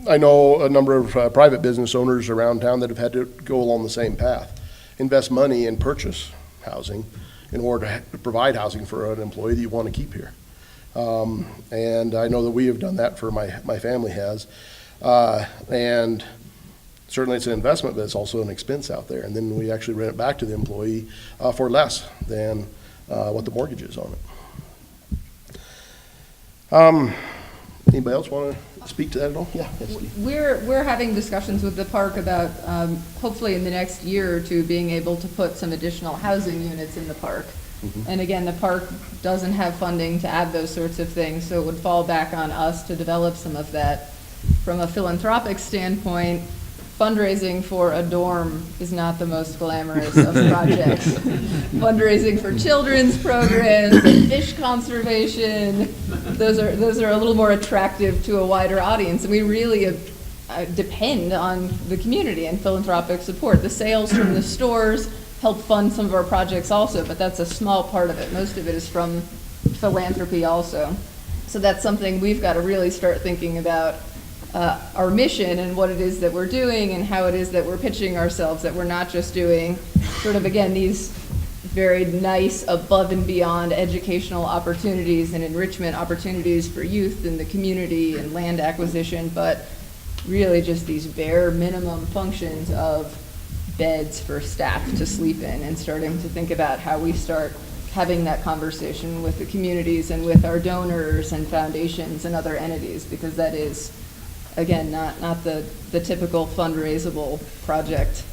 I know a number of private business owners around town that have had to go along the same path, invest money and purchase housing in order to provide housing for an employee that you want to keep here. And I know that we have done that for my family has. And certainly it's an investment, but it's also an expense out there. And then we actually rent it back to the employee for less than what the mortgage is on it. Anybody else want to speak to that at all? Yeah. Yes, Steve. We're having discussions with the park about hopefully in the next year or two being able to put some additional housing units in the park. Mm-hmm. And again, the park doesn't have funding to add those sorts of things, so it would fall back on us to develop some of that. From a philanthropic standpoint, fundraising for a dorm is not the most glamorous of projects. Fundraising for children's programs and fish conservation, those are a little more attractive to a wider audience, and we really depend on the community and philanthropic support. The sales from the stores help fund some of our projects also, but that's a small part of it. Most of it is from philanthropy also. So that's something we've got to really start thinking about. Our mission and what it is that we're doing and how it is that we're pitching ourselves, that we're not just doing sort of, again, these very nice above and beyond educational opportunities and enrichment opportunities for youth in the community and land acquisition, but really just these bare minimum functions of beds for staff to sleep in, and starting to think about how we start having that conversation with the communities and with our donors and foundations and other entities, because that is, again, not the typical fundraisable project